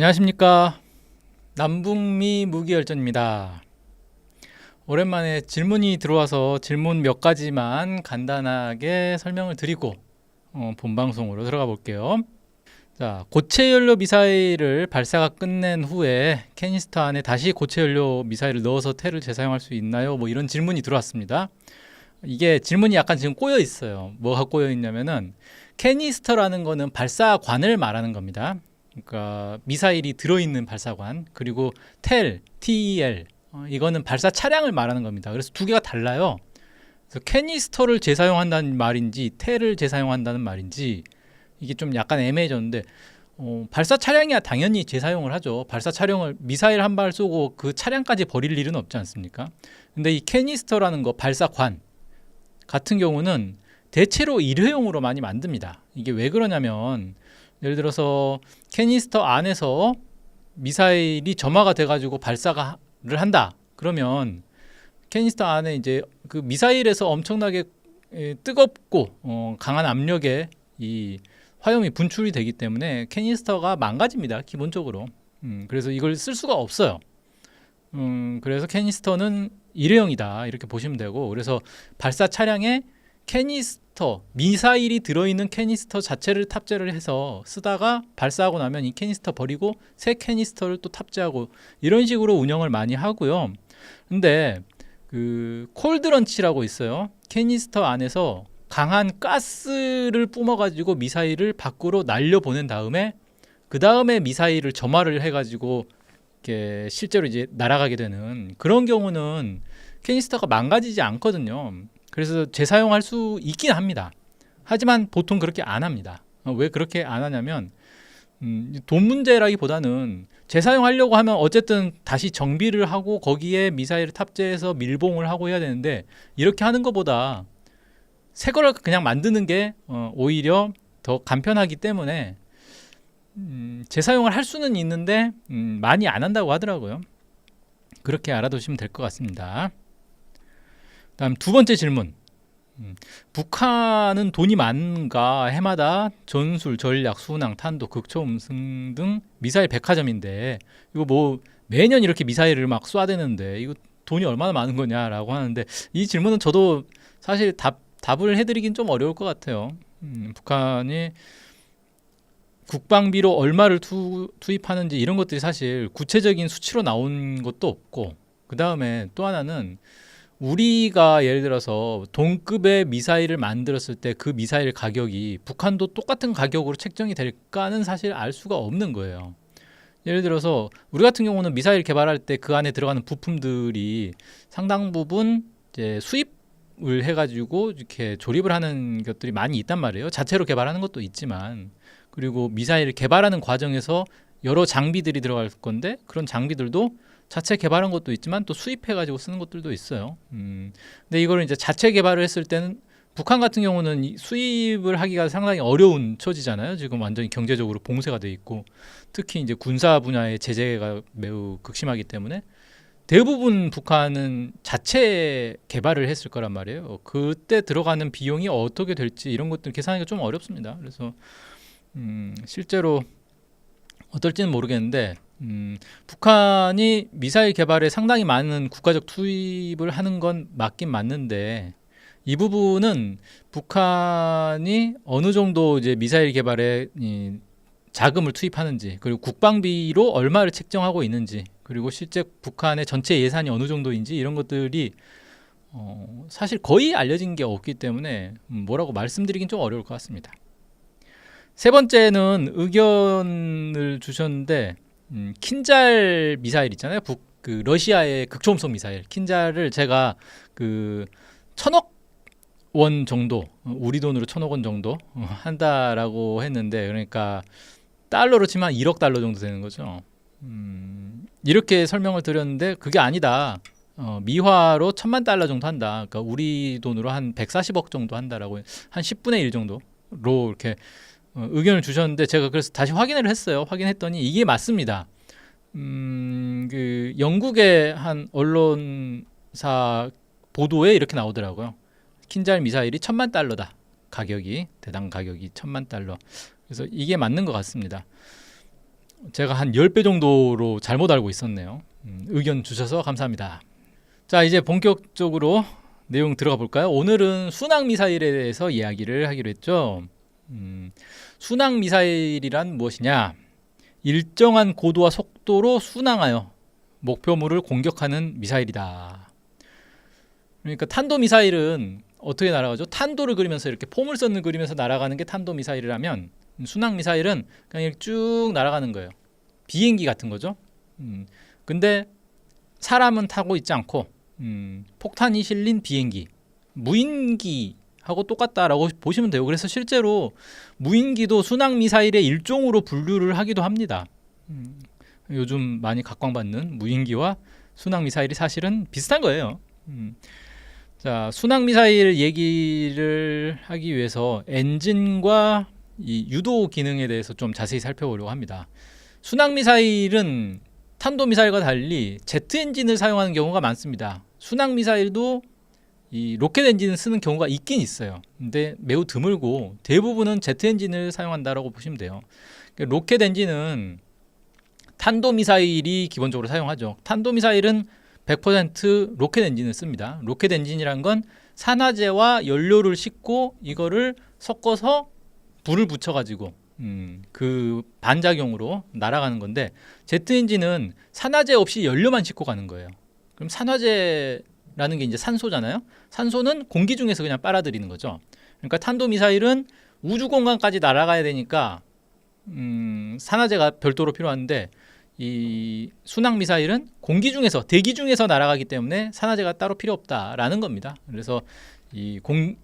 안녕하십니까. 남북미 무기열전입니다. 오랜만에 질문이 들어와서 질문 몇 가지만 간단하게 설명을 드리고 본방송으로 들어가 볼게요. 자, 고체연료 미사일을 발사가 끝낸 후에 캐니스터 안에 다시 고체연료 미사일을 넣어서 테를 재사용할 수 있나요? 뭐 이런 질문이 들어왔습니다. 이게 질문이 약간 지금 꼬여 있어요. 뭐가 꼬여 있냐면은 캐니스터라는 거는 발사관을 말하는 겁니다. 그러니까 미사일이 들어있는 발사관, 그리고 TEL 이거는 발사 차량을 말하는 겁니다. 그래서 두 개가 달라요. 그래서 캐니스터를 재사용한다는 말인지 텔을 재사용한다는 말인지 이게 좀 약간 애매해졌는데, 발사 차량이야 당연히 재사용을 하죠. 발사 차량을 미사일 한 발 쏘고 그 차량까지 버릴 일은 없지 않습니까? 근데 이 캐니스터라는 거, 발사관 같은 경우는 대체로 일회용으로 많이 만듭니다. 이게 왜 그러냐면, 예를 들어서 캐니스터 안에서 미사일이 점화가 돼가지고 발사를 한다. 그러면 캐니스터 안에 이제 그 미사일에서 엄청나게 뜨겁고 강한 압력에 이 화염이 분출이 되기 때문에 캐니스터가 망가집니다. 기본적으로. 그래서 이걸 쓸 수가 없어요. 그래서 캐니스터는 일회용이다 이렇게 보시면 되고, 그래서 발사 차량에 캐니스터, 미사일이 들어있는 캐니스터 자체를 탑재를 해서 쓰다가 발사하고 나면 이 캐니스터 버리고 새 캐니스터를 또 탑재하고 이런 식으로 운영을 많이 하고요. 근데 그 콜드런치라고 있어요. 캐니스터 안에서 강한 가스를 뿜어가지고 미사일을 밖으로 날려보낸 다음에 그 다음에 미사일을 점화를 해가지고 이렇게 실제로 이제 날아가게 되는 그런 경우는 캐니스터가 망가지지 않거든요. 그래서 재사용할 수 있긴 합니다. 하지만 보통 그렇게 안 합니다. 왜 그렇게 안 하냐면, 돈 문제라기보다는 재사용하려고 하면 어쨌든 다시 정비를 하고 거기에 미사일을 탑재해서 밀봉을 하고 해야 되는데, 이렇게 하는 것보다 새 거를 그냥 만드는 게 오히려 더 간편하기 때문에 재사용을 할 수는 있는데 많이 안 한다고 하더라고요. 그렇게 알아두시면 될 것 같습니다. 다음 두 번째 질문. 북한은 돈이 많은가? 해마다 전술, 전략, 순항, 탄도, 극초음속 등 미사일 백화점인데 이거 뭐 매년 이렇게 미사일을 막 쏴대는데 이거 돈이 얼마나 많은 거냐라고 하는데, 이 질문은 저도 사실 답을 해드리긴 좀 어려울 것 같아요. 북한이 국방비로 얼마를 투입하는지 이런 것들이 사실 구체적인 수치로 나온 것도 없고, 그 다음에 또 하나는 우리가 예를 들어서 동급의 미사일을 만들었을 때 그 미사일 가격이 북한도 똑같은 가격으로 책정이 될까는 사실 알 수가 없는 거예요. 예를 들어서 우리 같은 경우는 미사일 개발할 때 그 안에 들어가는 부품들이 상당 부분 이제 수입을 해가지고 이렇게 조립을 하는 것들이 많이 있단 말이에요. 자체로 개발하는 것도 있지만, 그리고 미사일을 개발하는 과정에서 여러 장비들이 들어갈 건데 그런 장비들도 자체 개발한 것도 있지만 또 수입해가지고 쓰는 것들도 있어요. 근데 이거를 이제 자체 개발을 했을 때는 북한 같은 경우는 수입을 하기가 상당히 어려운 처지잖아요. 지금 완전히 경제적으로 봉쇄가 돼 있고, 특히 이제 군사 분야의 제재가 매우 극심하기 때문에 대부분 북한은 자체 개발을 했을 거란 말이에요. 그때 들어가는 비용이 어떻게 될지 이런 것들 계산하기가 좀 어렵습니다. 그래서 실제로 어떨지는 모르겠는데, 북한이 미사일 개발에 상당히 많은 국가적 투입을 하는 건 맞긴 맞는데, 이 부분은 북한이 어느 정도 이제 미사일 개발에 자금을 투입하는지, 그리고 국방비로 얼마를 책정하고 있는지, 그리고 실제 북한의 전체 예산이 어느 정도인지 이런 것들이 사실 거의 알려진 게 없기 때문에 뭐라고 말씀드리긴 좀 어려울 것 같습니다. 세 번째는 의견을 주셨는데, 킨잘 미사일 있잖아요. 그 러시아의 극초음속 미사일 킨잘을 제가 그 1,000억 원 정도, 우리 돈으로 1,000억 원 정도 한다라고 했는데, 그러니까 달러로 치면 1억 달러 정도 되는 거죠. 이렇게 설명을 드렸는데 그게 아니다. 미화로 1,000만 달러 정도 한다. 그러니까 우리 돈으로 한 140억 정도 한다라고, 한 10분의 1 정도로 이렇게 의견을 주셨는데, 제가 그래서 다시 확인을 했어요. 확인했더니 이게 맞습니다. 그 영국의 한 언론사 보도에 이렇게 나오더라고요. 킨잘 미사일이 1,000만 달러다. 가격이, 대당 가격이 1,000만 달러. 그래서 이게 맞는 것 같습니다. 제가 한 10배 정도로 잘못 알고 있었네요. 의견 주셔서 감사합니다. 자, 이제 본격적으로 내용 들어가 볼까요? 오늘은 순항 미사일에 대해서 이야기를 하기로 했죠. 순항 미사일이란 무엇이냐? 일정한 고도와 속도로 순항하여 목표물을 공격하는 미사일이다. 그러니까 탄도 미사일은 어떻게 날아가죠? 탄도를 그리면서 이렇게 포물선을 그리면서 날아가는 게 탄도 미사일이라면 순항 미사일은 그냥 이렇게 쭉 날아가는 거예요. 비행기 같은 거죠. 근데 사람은 타고 있지 않고 폭탄이 실린 비행기, 무인기하고 똑같다라고 보시면 돼요. 그래서 실제로 무인기도 순항 미사일의 일종으로 분류를 하기도 합니다. 요즘 많이 각광받는 무인기와 순항 미사일이 사실은 비슷한 거예요. 자, 순항 미사일 얘기를 하기 위해서 엔진과 이 유도 기능에 대해서 좀 자세히 살펴보려고 합니다. 순항 미사일은 탄도 미사일과 달리 제트 엔진을 사용하는 경우가 많습니다. 순항 미사일도 이 로켓 엔진을 쓰는 경우가 있긴 있어요. 근데 매우 드물고 대부분은 제트 엔진을 사용한다라고 보시면 돼요. 로켓 엔진은 탄도 미사일이 기본적으로 사용하죠. 탄도 미사일은 100% 로켓 엔진을 씁니다. 로켓 엔진이란 건 산화제와 연료를 싣고 이거를 섞어서 불을 붙여가지고 그 반작용으로 날아가는 건데, 제트 엔진은 산화제 없이 연료만 싣고 가는 거예요. 그럼 산화제라는 게 이제 산소잖아요. 산소는 공기 중에서 그냥 빨아들이는 거죠. 그러니까 탄도 미사일은 우주 공간까지 날아가야 되니까 산화제가 별도로 필요한데, 이 순항 미사일은 공기 중에서, 대기 중에서 날아가기 때문에 산화제가 따로 필요 없다라는 겁니다. 그래서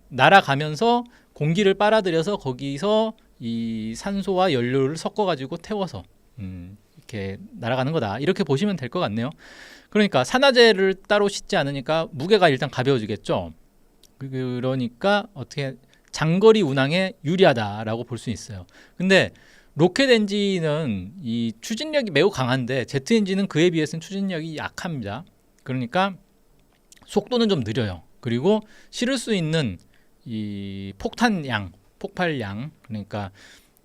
날아가면서 공기를 빨아들여서 거기서 이 산소와 연료를 섞어가지고 태워서 이렇게 날아가는 거다, 이렇게 보시면 될 것 같네요. 그러니까 산화제를 따로 싣지 않으니까 무게가 일단 가벼워지겠죠. 그러니까 어떻게 장거리 운항에 유리하다라고 볼 수 있어요. 근데 로켓 엔진은 이 추진력이 매우 강한데 제트 엔진은 그에 비해서는 추진력이 약합니다. 그러니까 속도는 좀 느려요. 그리고 실을 수 있는 이 폭탄량, 폭발량, 그러니까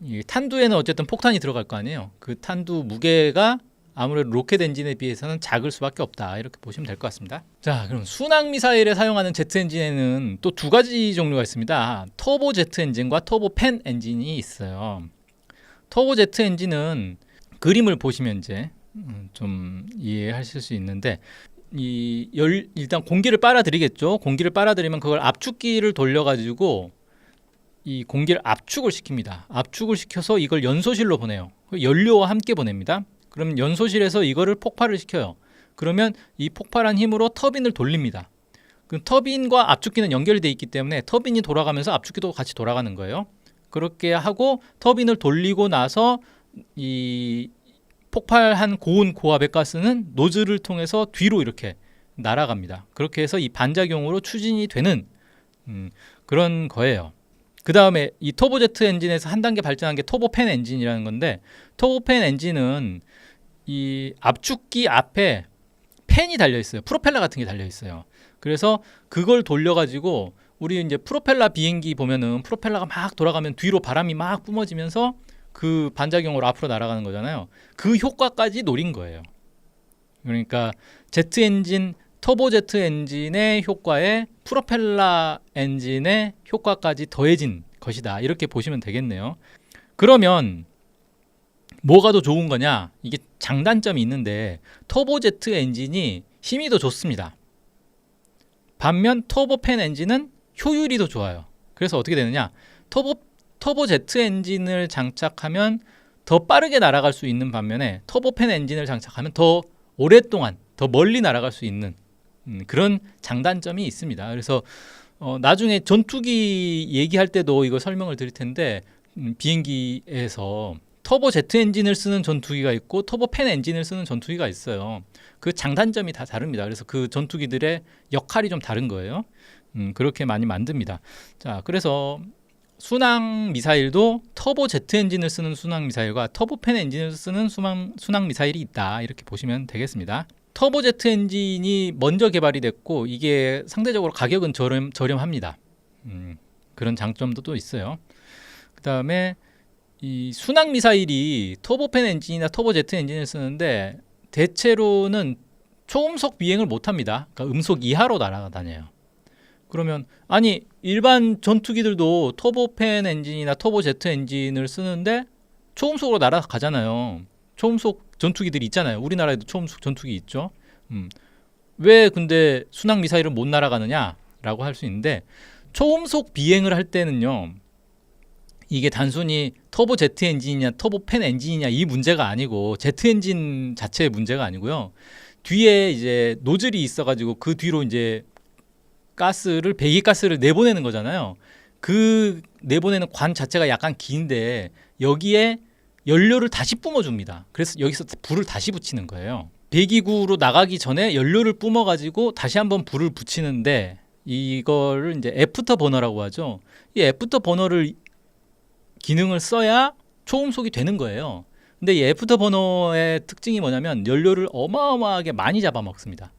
이 탄두에는 어쨌든 폭탄이 들어갈 거 아니에요. 그 탄두 무게가 아무래도 로켓 엔진에 비해서는 작을 수밖에 없다, 이렇게 보시면 될 것 같습니다. 자, 그럼 순항 미사일에 사용하는 제트 엔진에는 또 두 가지 종류가 있습니다. 터보 제트 엔진과 터보 팬 엔진이 있어요. 터보 제트 엔진은 그림을 보시면 이제 좀 이해하실 수 있는데, 일단 공기를 빨아들이겠죠. 공기를 빨아들이면 그걸 압축기를 돌려가지고 이 공기를 압축을 시킵니다. 압축을 시켜서 이걸 연소실로 보내요. 연료와 함께 보냅니다. 그러면 연소실에서 이거를 폭발을 시켜요. 그러면 이 폭발한 힘으로 터빈을 돌립니다. 그 터빈과 압축기는 연결되어 있기 때문에 터빈이 돌아가면서 압축기도 같이 돌아가는 거예요. 그렇게 하고 터빈을 돌리고 나서 이 폭발한 고온 고압의 가스는 노즐을 통해서 뒤로 이렇게 날아갑니다. 그렇게 해서 이 반작용으로 추진이 되는 그런 거예요. 그 다음에 이 터보제트 엔진에서 한 단계 발전한 게 터보팬 엔진이라는 건데, 터보팬 엔진은 이 압축기 앞에 팬이 달려 있어요. 프로펠러 같은 게 달려 있어요. 그래서 그걸 돌려가지고 우리 이제 프로펠러 비행기 보면은 프로펠러가 막 돌아가면 뒤로 바람이 막 뿜어지면서 그 반작용으로 앞으로 날아가는 거잖아요. 그 효과까지 노린 거예요. 그러니까 제트 엔진, 터보 제트 엔진의 효과에 프로펠러 엔진의 효과까지 더해진 것이다, 이렇게 보시면 되겠네요. 그러면 뭐가 더 좋은 거냐? 이게 장단점이 있는데, 터보 제트 엔진이 힘이 더 좋습니다. 반면 터보팬 엔진은 효율이 더 좋아요. 그래서 어떻게 되느냐? 터보 제트 엔진을 장착하면 더 빠르게 날아갈 수 있는 반면에 터보팬 엔진을 장착하면 더 오랫동안, 더 멀리 날아갈 수 있는 그런 장단점이 있습니다. 그래서 나중에 전투기 얘기할 때도 이거 설명을 드릴 텐데, 비행기에서 터보 제트 엔진을 쓰는 전투기가 있고 터보팬 엔진을 쓰는 전투기가 있어요. 그 장단점이 다 다릅니다. 그래서 그 전투기들의 역할이 좀 다른 거예요. 그렇게 많이 만듭니다. 자, 그래서 순항 미사일도 터보 제트 엔진을 쓰는 순항 미사일과 터보팬 엔진을 쓰는 순항 미사일이 있다, 이렇게 보시면 되겠습니다. 터보 제트 엔진이 먼저 개발이 됐고 이게 상대적으로 가격은 저렴합니다. 그런 장점도 또 있어요. 그 다음에 이 순항 미사일이 터보팬 엔진이나 터보제트 엔진을 쓰는데 대체로는 초음속 비행을 못 합니다. 그러니까 음속 이하로 날아다녀요. 그러면 아니 일반 전투기들도 터보팬 엔진이나 터보제트 엔진을 쓰는데 초음속으로 날아가잖아요. 초음속 전투기들이 있잖아요. 우리나라에도 초음속 전투기 있죠. 왜 근데 순항 미사일은 못 날아가느냐라고 할 수 있는데 초음속 비행을 할 때는요. 이게 단순히 터보 제트 엔진이냐 터보 팬 엔진이냐 이 문제가 아니고 제트 엔진 자체의 문제가 아니고요. 뒤에 이제 노즐이 있어가지고 그 뒤로 이제 배기가스를 내보내는 거잖아요. 그 내보내는 관 자체가 약간 긴데 여기에 연료를 다시 뿜어줍니다. 그래서 여기서 불을 다시 붙이는 거예요. 배기구로 나가기 전에 연료를 뿜어가지고 다시 한번 불을 붙이는데 이거를 이제 애프터 버너라고 하죠. 이 애프터 버너를 기능을 써야 초음속이 되는 거예요. 근데 이 애프터 버너의 특징이 뭐냐면 연료를 어마어마하게 많이 잡아먹습니다.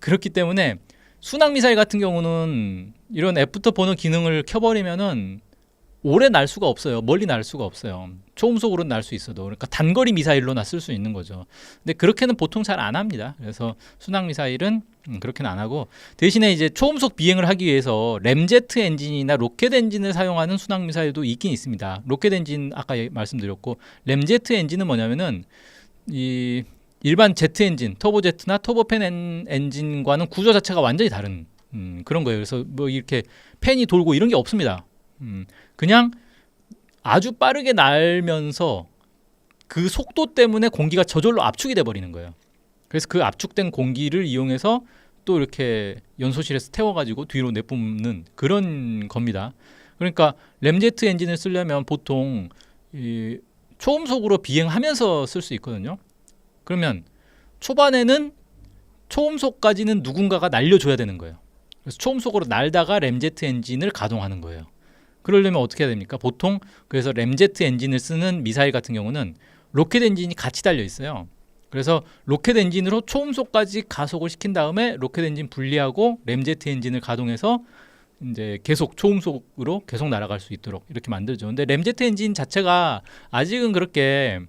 그렇기 때문에 순항 미사일 같은 경우는 이런 애프터 버너 기능을 켜버리면은 오래 날 수가 없어요. 멀리 날 수가 없어요. 초음속으로는 날 수 있어도. 그러니까 단거리 미사일로나 쓸 수 있는 거죠. 근데 그렇게는 보통 잘 안 합니다. 그래서 순항 미사일은 그렇게는 안 하고 대신에 이제 초음속 비행을 하기 위해서 램제트 엔진이나 로켓 엔진을 사용하는 순항 미사일도 있긴 있습니다. 로켓 엔진 아까 말씀드렸고 램제트 엔진은 뭐냐면은 이 일반 제트 엔진, 터보제트나 터보팬 엔진과는 구조 자체가 완전히 다른 그런 거예요. 그래서 뭐 이렇게 팬이 돌고 이런 게 없습니다. 그냥 아주 빠르게 날면서 그 속도 때문에 공기가 저절로 압축이 돼 버리는 거예요. 그래서 그 압축된 공기를 이용해서 또 이렇게 연소실에서 태워가지고 뒤로 내뿜는 그런 겁니다. 그러니까 램제트 엔진을 쓰려면 보통 이 초음속으로 비행하면서 쓸 수 있거든요. 그러면 초반에는 초음속까지는 누군가가 날려줘야 되는 거예요. 그래서 초음속으로 날다가 램제트 엔진을 가동하는 거예요. 그러려면 어떻게 해야 됩니까? 보통 그래서 램제트 엔진을 쓰는 미사일 같은 경우는 로켓 엔진이 같이 달려 있어요. 그래서 로켓 엔진으로 초음속까지 가속을 시킨 다음에 로켓 엔진 분리하고 램제트 엔진을 가동해서 이제 계속 초음속으로 계속 날아갈 수 있도록 이렇게 만들죠. 근데 램제트 엔진 자체가 아직은 그렇게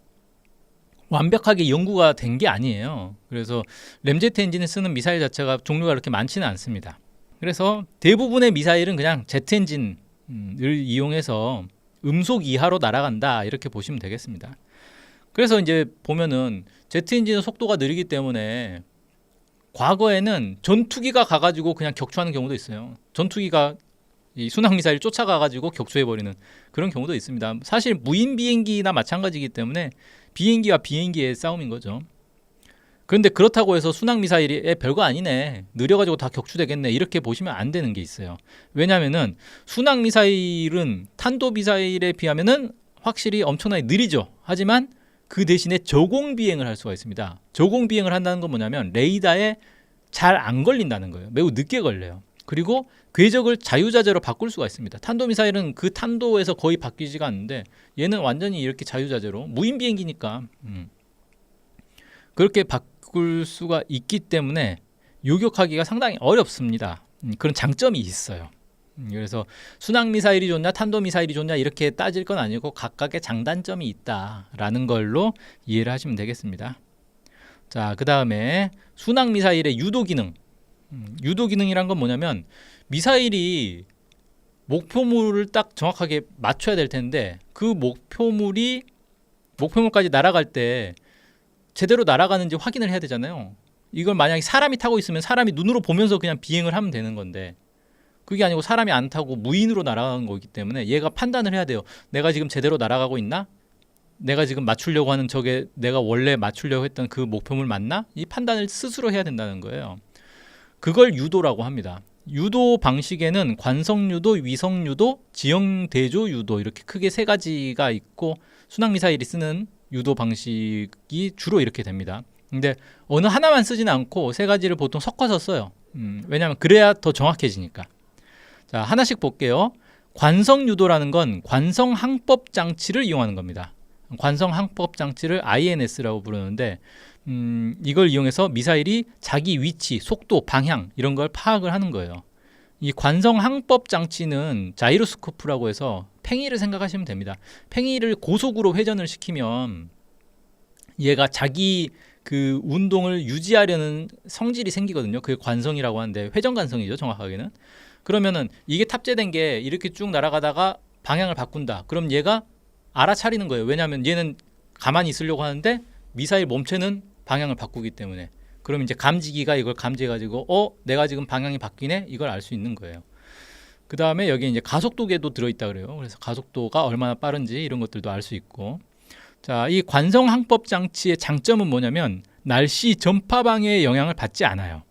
완벽하게 연구가 된 게 아니에요. 그래서 램제트 엔진을 쓰는 미사일 자체가 종류가 그렇게 많지는 않습니다. 그래서 대부분의 미사일은 그냥 제트 엔진을 이용해서 음속 이하로 날아간다 이렇게 보시면 되겠습니다. 그래서 이제 보면은 제트 엔진은 속도가 느리기 때문에 과거에는 전투기가 가가지고 그냥 격추하는 경우도 있어요. 전투기가 이 순항 미사일 쫓아가가지고 격추해버리는 그런 경우도 있습니다. 사실 무인 비행기나 마찬가지이기 때문에 비행기와 비행기의 싸움인 거죠. 그런데 그렇다고 해서 순항 미사일이 별거 아니네, 느려가지고 다 격추되겠네 이렇게 보시면 안 되는 게 있어요. 왜냐하면은 순항 미사일은 탄도 미사일에 비하면은 확실히 엄청나게 느리죠. 하지만 그 대신에 저공 비행을 할 수가 있습니다. 저공 비행을 한다는 건 뭐냐면 레이더에 잘 안 걸린다는 거예요. 매우 늦게 걸려요. 그리고 궤적을 자유자재로 바꿀 수가 있습니다. 탄도미사일은 그 탄도에서 거의 바뀌지가 않는데 얘는 완전히 이렇게 자유자재로 무인 비행기니까 그렇게 바꿀 수가 있기 때문에 요격하기가 상당히 어렵습니다. 그런 장점이 있어요. 그래서 순항미사일이 좋냐 탄도미사일이 좋냐 이렇게 따질 건 아니고 각각의 장단점이 있다라는 걸로 이해를 하시면 되겠습니다. 자, 그 다음에 순항미사일의 유도기능. 유도기능이란 건 뭐냐면 미사일이 목표물을 딱 정확하게 맞춰야 될 텐데 그 목표물까지 날아갈 때 제대로 날아가는지 확인을 해야 되잖아요. 이걸 만약에 사람이 타고 있으면 사람이 눈으로 보면서 그냥 비행을 하면 되는 건데 그게 아니고 사람이 안 타고 무인으로 날아가는 거기 때문에 얘가 판단을 해야 돼요. 내가 지금 제대로 날아가고 있나? 내가 지금 맞추려고 하는 저게 내가 원래 맞추려고 했던 그 목표물 맞나? 이 판단을 스스로 해야 된다는 거예요. 그걸 유도라고 합니다. 유도 방식에는 관성유도, 위성유도, 지형대조 유도 이렇게 크게 세 가지가 있고 순항미사일이 쓰는 유도 방식이 주로 이렇게 됩니다. 근데 어느 하나만 쓰지는 않고 세 가지를 보통 섞어서 써요. 왜냐하면 그래야 더 정확해지니까. 자, 하나씩 볼게요. 관성유도라는 건 관성항법 장치를 이용하는 겁니다. 관성항법 장치를 INS라고 부르는데 이걸 이용해서 미사일이 자기 위치, 속도, 방향 이런 걸 파악을 하는 거예요. 이 관성항법 장치는 자이로스코프라고 해서 팽이를 생각하시면 됩니다. 팽이를 고속으로 회전을 시키면 얘가 자기 그 운동을 유지하려는 성질이 생기거든요. 그게 관성이라고 하는데 회전 관성이죠, 정확하게는. 그러면은 이게 탑재된 게 이렇게 쭉 날아가다가 방향을 바꾼다. 그럼 얘가 알아차리는 거예요. 왜냐하면 얘는 가만히 있으려고 하는데 미사일 몸체는 방향을 바꾸기 때문에. 그럼 이제 감지기가 이걸 감지해가지고 내가 지금 방향이 바뀌네, 이걸 알 수 있는 거예요. 그 다음에 여기 이제 가속도계도 들어있다 그래요. 그래서 가속도가 얼마나 빠른지 이런 것들도 알 수 있고. 자, 이 관성 항법 장치의 장점은 뭐냐면 날씨 전파 방해의 영향을 받지 않아요.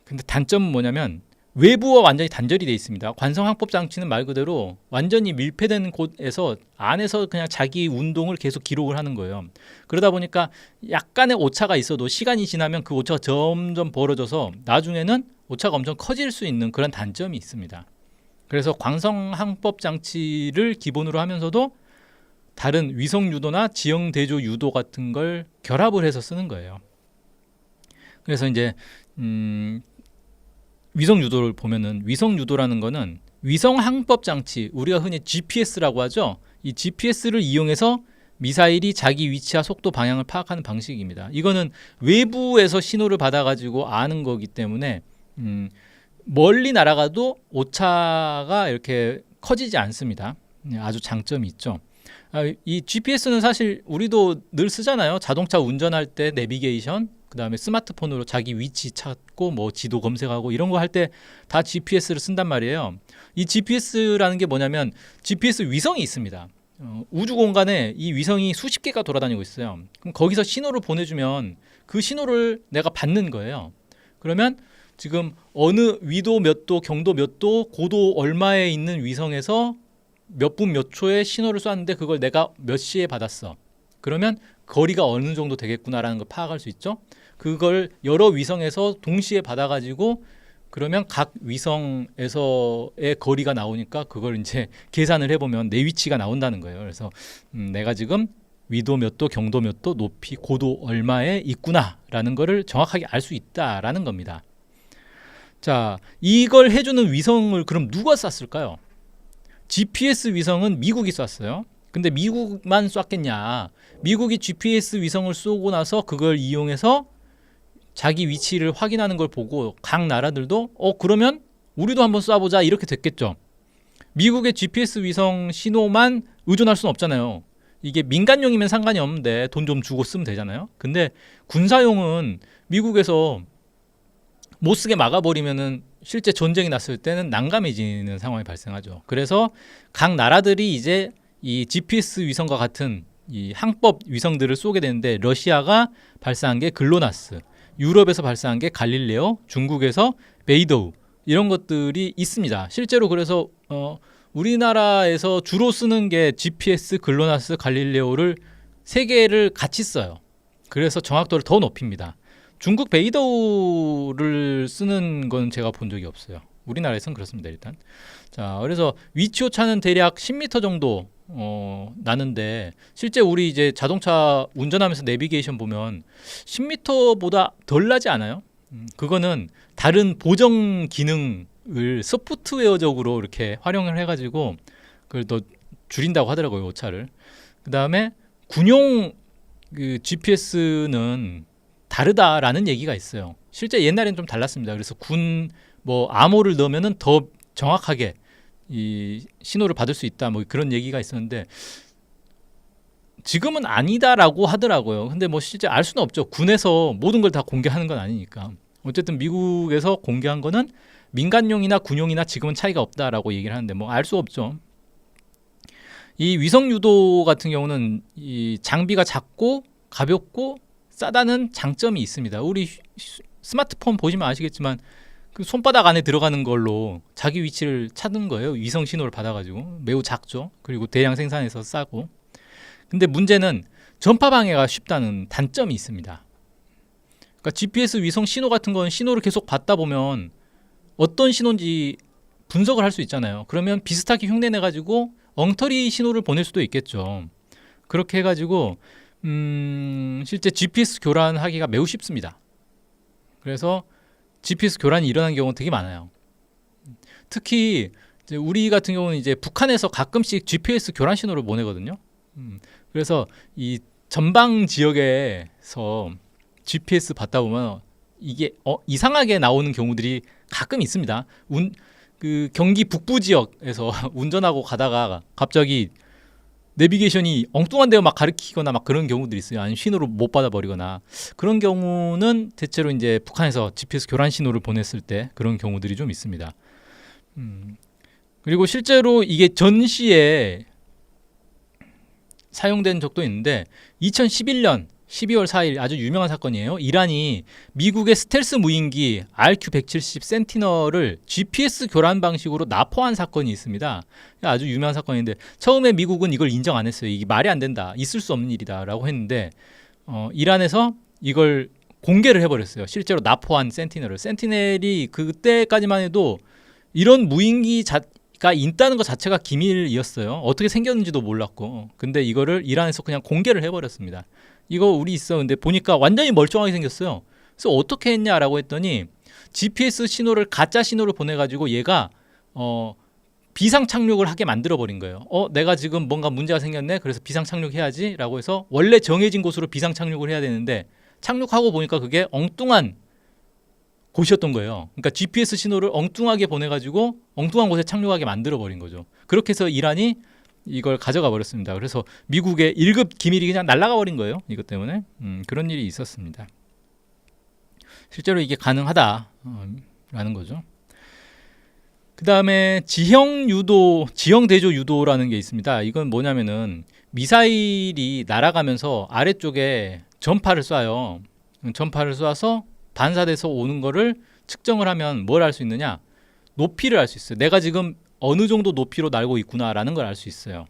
근데 단점은 뭐냐면 외부와 완전히 단절이 되어 있습니다. 관성 항법 장치는 말 그대로 완전히 밀폐된 곳에서 안에서 그냥 자기 운동을 계속 기록을 하는 거예요. 그러다 보니까 약간의 오차가 있어도 시간이 지나면 그 오차가 점점 벌어져서 나중에는 오차가 엄청 커질 수 있는 그런 단점이 있습니다. 그래서 관성 항법 장치를 기본으로 하면서도 다른 위성 유도나 지형 대조 유도 같은 걸 결합을 해서 쓰는 거예요. 그래서 이제 위성 유도를 보면은 위성 유도라는 거는 위성 항법 장치, 우리가 흔히 GPS라고 하죠. 이 GPS를 이용해서 미사일이 자기 위치와 속도 방향을 파악하는 방식입니다. 이거는 외부에서 신호를 받아가지고 아는 거기 때문에 멀리 날아가도 오차가 이렇게 커지지 않습니다. 아주 장점이 있죠. 이 GPS는 사실 우리도 늘 쓰잖아요. 자동차 운전할 때 내비게이션, 그 다음에 스마트폰으로 자기 위치 찾고 뭐 지도 검색하고 이런 거 할 때 다 GPS를 쓴단 말이에요. 이 GPS라는 게 뭐냐면 GPS 위성이 있습니다. 우주 공간에 이 위성이 수십 개가 돌아다니고 있어요. 그럼 거기서 신호를 보내주면 그 신호를 내가 받는 거예요. 그러면 지금 어느 위도 몇 도, 경도 몇 도, 고도 얼마에 있는 위성에서 몇 분 몇 초에 신호를 쐈는데 그걸 내가 몇 시에 받았어. 그러면 거리가 어느 정도 되겠구나라는 걸 파악할 수 있죠. 그걸 여러 위성에서 동시에 받아가지고 그러면 각 위성에서의 거리가 나오니까 그걸 이제 계산을 해보면 내 위치가 나온다는 거예요. 그래서 내가 지금 위도 몇 도, 경도 몇 도, 높이, 고도 얼마에 있구나라는 거를 정확하게 알 수 있다라는 겁니다. 자, 이걸 해주는 위성을 그럼 누가 쐈을까요? GPS 위성은 미국이 쐈어요. 근데 미국만 쐈겠냐? 미국이 GPS 위성을 쏘고 나서 그걸 이용해서 자기 위치를 확인하는 걸 보고 각 나라들도 그러면 우리도 한번 쏴보자 이렇게 됐겠죠. 미국의 GPS 위성 신호만 의존할 수는 없잖아요. 이게 민간용이면 상관이 없는데 돈 좀 주고 쓰면 되잖아요. 근데 군사용은 미국에서 못 쓰게 막아버리면은 실제 전쟁이 났을 때는 난감해지는 상황이 발생하죠. 그래서 각 나라들이 이제 이 GPS 위성과 같은 이 항법 위성들을 쏘게 되는데 러시아가 발사한 게 글로나스, 유럽에서 발사한 게 갈릴레오, 중국에서 베이도우 이런 것들이 있습니다. 실제로 그래서 우리나라에서 주로 쓰는 게 GPS, 글로나스, 갈릴레오를 세 개를 같이 써요. 그래서 정확도를 더 높입니다. 중국 베이도우를 쓰는 건 제가 본 적이 없어요. 우리나라에선 그렇습니다. 일단 자, 그래서 위치 오차는 대략 10m 정도 나는데 실제 우리 이제 자동차 운전하면서 내비게이션 보면 10m보다 덜 나지 않아요? 그거는 다른 보정 기능을 소프트웨어적으로 이렇게 활용을 해가지고 그걸 더 줄인다고 하더라고요, 오차를. 그 다음에 군용 그 GPS는 다르다라는 얘기가 있어요. 실제 옛날에는 좀 달랐습니다. 그래서 군 뭐 암호를 넣으면은 더 정확하게 이 신호를 받을 수 있다 뭐 그런 얘기가 있었는데 지금은 아니다라고 하더라고요. 근데 뭐 실제 알 수는 없죠. 군에서 모든 걸 다 공개하는 건 아니니까. 어쨌든 미국에서 공개한 거는 민간용이나 군용이나 지금은 차이가 없다라고 얘기를 하는데 뭐 알 수 없죠. 이 위성 유도 같은 경우는 이 장비가 작고 가볍고 싸다는 장점이 있습니다. 우리 스마트폰 보시면 아시겠지만 그 손바닥 안에 들어가는 걸로 자기 위치를 찾는 거예요. 위성 신호를 받아가지고 매우 작죠. 그리고 대량 생산해서 싸고. 근데 문제는 전파 방해가 쉽다는 단점이 있습니다. 그러니까 GPS 위성 신호 같은 건 신호를 계속 받다 보면 어떤 신호인지 분석을 할 수 있잖아요. 그러면 비슷하게 흉내내가지고 엉터리 신호를 보낼 수도 있겠죠. 그렇게 해가지고 실제 GPS 교란하기가 매우 쉽습니다. 그래서 GPS 교란이 일어나는 경우가 되게 많아요. 특히 이제 우리 같은 경우는 이제 북한에서 가끔씩 GPS 교란 신호를 보내거든요. 그래서 이 전방 지역에서 GPS 받다 보면 이게 이상하게 나오는 경우들이 가끔 있습니다. 그 경기 북부 지역에서 운전하고 가다가 갑자기 내비게이션이 엉뚱한 데を막 가리키거나 막 그런 경우들이 있어요. 아니면 신호를 못 받아버리거나 그런 경우는 대체로 이제 북한에서 GPS 교란 신호를 보냈을 때 그런 경우들이 좀 있습니다. 그리고 실제로 이게 전시에 사용된 적도 있는데 2011년 12월 4일 아주 유명한 사건이에요. 이란이 미국의 스텔스 무인기 RQ-170 센티널을 GPS 교란 방식으로 납포한 사건이 있습니다. 아주 유명한 사건인데 처음에 미국은 이걸 인정 안 했어요. 이게 말이 안 된다. 있을 수 없는 일이다 라고 했는데 이란에서 이걸 공개를 해버렸어요. 실제로 납포한 센티널을. 센티넬이 그때까지만 해도 이런 무인기가 있다는 것 자체가 기밀이었어요. 어떻게 생겼는지도 몰랐고. 근데 이거를 이란에서 그냥 공개를 해버렸습니다. 이거 우리 있어. 근데 보니까 완전히 멀쩡하게 생겼어요. 그래서 어떻게 했냐라고 했더니 GPS 신호를 가짜 신호를 보내가지고 얘가 비상 착륙을 하게 만들어 버린 거예요. 내가 지금 뭔가 문제가 생겼네. 그래서 비상 착륙해야지라고 해서 원래 정해진 곳으로 비상 착륙을 해야 되는데 착륙하고 보니까 그게 엉뚱한 곳이었던 거예요. 그러니까 GPS 신호를 엉뚱하게 보내가지고 엉뚱한 곳에 착륙하게 만들어 버린 거죠. 그렇게 해서 이란이 이걸 가져가 버렸습니다. 그래서 미국의 1급 기밀이 그냥 날아가 버린 거예요. 이것 때문에 그런 일이 있었습니다. 실제로 이게 가능하다라는 거죠. 그 다음에 지형 대조 유도라는 게 있습니다. 이건 뭐냐면은 미사일이 날아가면서 아래쪽에 전파를 쏴요. 전파를 쏴서 반사돼서 오는 거를 측정을 하면 뭘 알 수 있느냐? 높이를 알 수 있어요. 내가 지금 어느 정도 높이로 날고 있구나라는 걸 알 수 있어요.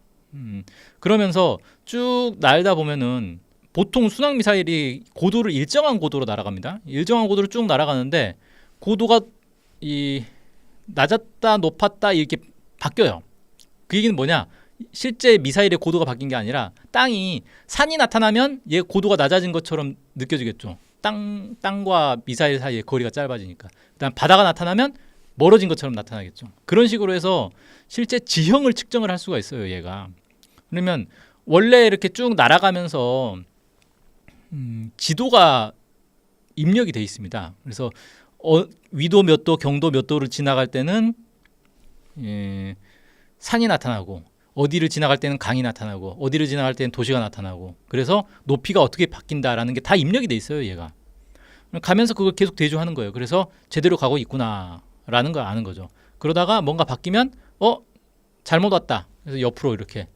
그러면서 쭉 날다 보면은 보통 순항 미사일이 고도를 일정한 고도로 날아갑니다. 일정한 고도를 쭉 날아가는데 고도가 낮았다 높았다 이렇게 바뀌어요. 그 얘기는 뭐냐? 실제 미사일의 고도가 바뀐 게 아니라 산이 나타나면 얘 고도가 낮아진 것처럼 느껴지겠죠. 땅과 미사일 사이의 거리가 짧아지니까. 그다음 바다가 나타나면 멀어진 것처럼 나타나겠죠. 그런 식으로 해서 실제 지형을 측정을 할 수가 있어요, 얘가. 그러면 원래 이렇게 쭉 날아가면서 지도가 입력이 돼 있습니다. 그래서 위도 몇 도, 경도 몇 도를 지나갈 때는 산이 나타나고 어디를 지나갈 때는 강이 나타나고 어디를 지나갈 때는 도시가 나타나고 그래서 높이가 어떻게 바뀐다라는 게 다 입력이 돼 있어요, 얘가. 가면서 그걸 계속 대조하는 거예요. 그래서 제대로 가고 있구나라는 걸 아는 거죠. 그러다가 뭔가 바뀌면 잘못 왔다. 그래서 옆으로 이렇게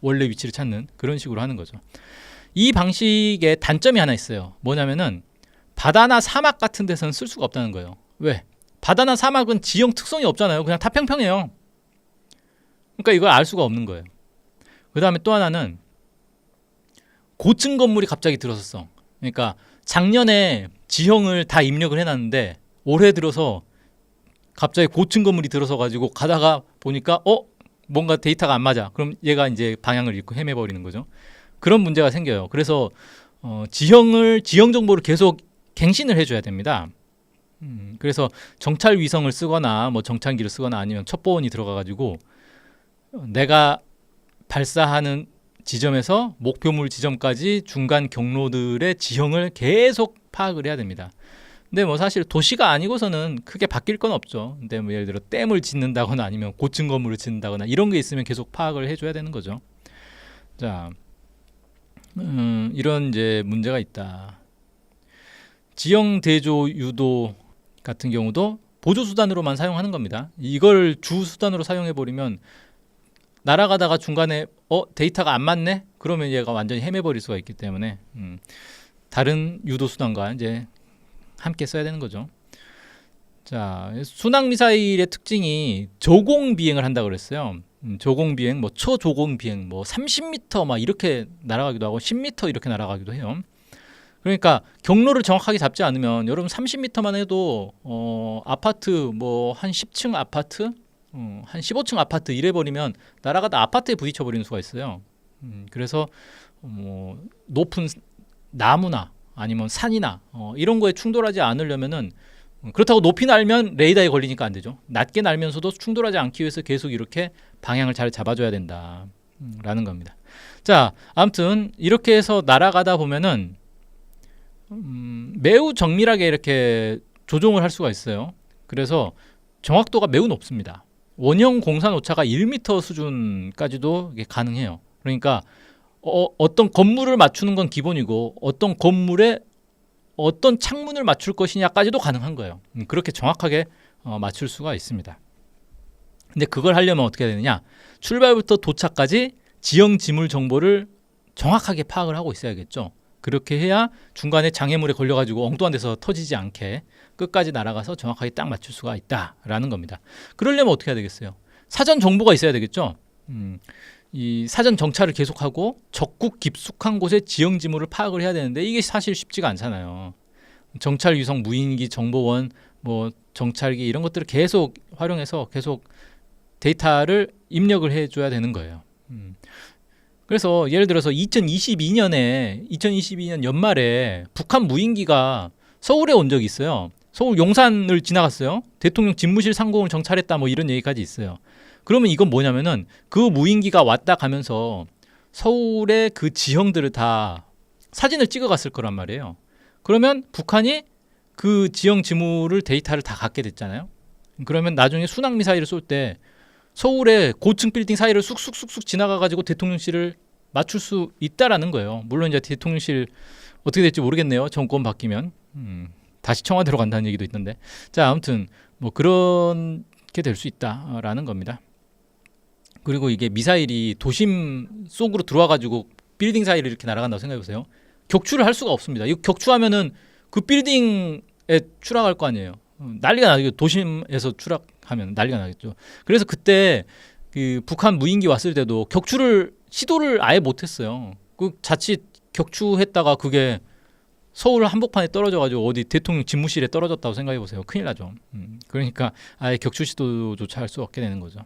원래 위치를 찾는 그런 식으로 하는 거죠. 이 방식의 단점이 하나 있어요. 뭐냐면은 바다나 사막 같은 데서는 쓸 수가 없다는 거예요. 왜? 바다나 사막은 지형 특성이 없잖아요. 그냥 다 평평해요. 그러니까 이걸 알 수가 없는 거예요. 그 다음에 또 하나는 고층 건물이 갑자기 들어섰어. 그러니까 작년에 지형을 다 입력을 해놨는데 올해 들어서 갑자기 고층 건물이 들어서 가지고 가다가 보니까 뭔가 데이터가 안 맞아. 그럼 얘가 이제 방향을 잃고 헤매버리는 거죠. 그런 문제가 생겨요. 그래서 지형 정보를 계속 갱신을 해줘야 됩니다. 그래서 정찰 위성을 쓰거나 뭐 정찰기를 쓰거나 아니면 첩보원이 들어가가지고 내가 발사하는 지점에서 목표물 지점까지 중간 경로들의 지형을 계속 파악을 해야 됩니다. 근데 뭐 사실 도시가 아니고서는 크게 바뀔 건 없죠. 근데 뭐 예를 들어 댐을 짓는다거나 아니면 고층 건물을 짓는다거나 이런 게 있으면 계속 파악을 해줘야 되는 거죠. 자, 이런 이제 문제가 있다. 지형 대조 유도 같은 경우도 보조 수단으로만 사용하는 겁니다. 이걸 주 수단으로 사용해 버리면 날아가다가 중간에 데이터가 안 맞네? 그러면 얘가 완전히 헤매버릴 수가 있기 때문에 다른 유도 수단과 이제 함께 써야 되는 거죠. 자, 순항 미사일의 특징이 저공 비행을 한다고 그랬어요. 저공 비행, 뭐 초저공 비행, 뭐 30m 막 이렇게 날아가기도 하고 10m 이렇게 날아가기도 해요. 그러니까 경로를 정확하게 잡지 않으면 여러분 30m만 해도 아파트 뭐 한 10층 아파트, 한 15층 아파트 이래 버리면 날아가다 아파트에 부딪혀 버리는 수가 있어요. 그래서 뭐 높은 나무나 아니면 산이나 이런 거에 충돌하지 않으려면은 그렇다고 높이 날면 레이더에 걸리니까 안 되죠. 낮게 날면서도 충돌하지 않기 위해서 계속 이렇게 방향을 잘 잡아줘야 된다. 라는 겁니다. 자, 아무튼 이렇게 해서 날아가다 보면은 매우 정밀하게 이렇게 조종을 할 수가 있어요. 그래서 정확도가 매우 높습니다. 원형 공산 오차가 1m 수준까지도 이게 가능해요. 그러니까 어떤 건물을 맞추는 건 기본이고 어떤 건물에 어떤 창문을 맞출 것이냐까지도 가능한 거예요. 그렇게 정확하게 맞출 수가 있습니다. 근데 그걸 하려면 어떻게 해야 되느냐? 출발부터 도착까지 지형 지물 정보를 정확하게 파악을 하고 있어야겠죠. 그렇게 해야 중간에 장애물에 걸려가지고 엉뚱한 데서 터지지 않게 끝까지 날아가서 정확하게 딱 맞출 수가 있다라는 겁니다. 그러려면 어떻게 해야 되겠어요? 사전 정보가 있어야 되겠죠. 이 사전 정찰을 계속하고 적국 깊숙한 곳의 지형 지물을 파악을 해야 되는데 이게 사실 쉽지가 않잖아요. 정찰 위성 무인기 정보원 뭐 정찰기 이런 것들을 계속 활용해서 계속 데이터를 입력을 해줘야 되는 거예요. 그래서 예를 들어서 2022년 연말에 북한 무인기가 서울에 온 적이 있어요. 서울 용산을 지나갔어요. 대통령 집무실 상공을 정찰했다 뭐 이런 얘기까지 있어요. 그러면 이건 뭐냐면은 그 무인기가 왔다 가면서 서울의 그 지형들을 다 사진을 찍어갔을 거란 말이에요. 그러면 북한이 그 지형 지물을 데이터를 다 갖게 됐잖아요. 그러면 나중에 순항 미사일을 쏠 때 서울의 고층 빌딩 사이를 쑥쑥쑥쑥 지나가가지고 대통령실을 맞출 수 있다라는 거예요. 물론 이제 대통령실 어떻게 될지 모르겠네요. 정권 바뀌면 다시 청와대로 간다는 얘기도 있던데. 자, 아무튼 뭐 그렇게 될 수 있다라는 겁니다. 그리고 이게 미사일이 도심 속으로 들어와가지고 빌딩 사이를 이렇게 날아간다고 생각해보세요. 격추를 할 수가 없습니다. 이거 격추하면은 그 빌딩에 추락할 거 아니에요. 난리가 나죠. 도심에서 추락하면 난리가 나겠죠. 그래서 그때 그 북한 무인기 왔을 때도 격추를 시도를 아예 못했어요. 그 자칫 격추했다가 그게 서울 한복판에 떨어져가지고 어디 대통령 집무실에 떨어졌다고 생각해보세요. 큰일 나죠. 그러니까 아예 격추 시도조차 할 수 없게 되는 거죠.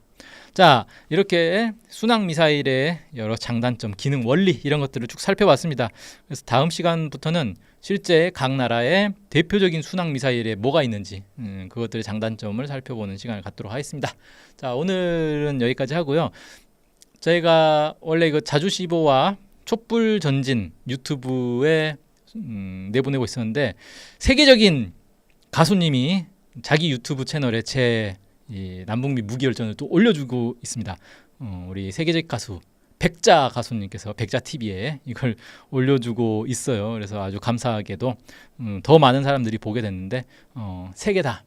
자, 이렇게 순항 미사일의 여러 장단점, 기능, 원리 이런 것들을 쭉 살펴봤습니다. 그래서 다음 시간부터는 실제 각 나라의 대표적인 순항 미사일에 뭐가 있는지 그것들의 장단점을 살펴보는 시간을 갖도록 하겠습니다. 자, 오늘은 여기까지 하고요. 저희가 원래 이거 자주시보와 촛불 전진 유튜브에 내보내고 있었는데 세계적인 가수님이 자기 유튜브 채널에 제 이 남북미 무기열전을 또 올려주고 있습니다. 우리 세계적 가수 백자 가수님께서 백자 TV에 이걸 올려주고 있어요. 그래서 아주 감사하게도 더 많은 사람들이 보게 됐는데 세 개 다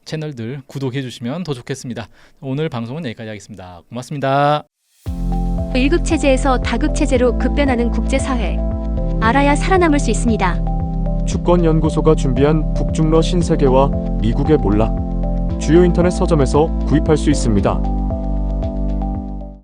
채널들 구독해 주시면 더 좋겠습니다. 오늘 방송은 여기까지 하겠습니다. 고맙습니다. 1급 체제에서 다급 체제로 급변하는 국제사회. 알아야 살아남을 수 있습니다. 주권연구소가 준비한 북중러 신세계와 미국의 몰락 주요 인터넷 서점에서 구입할 수 있습니다.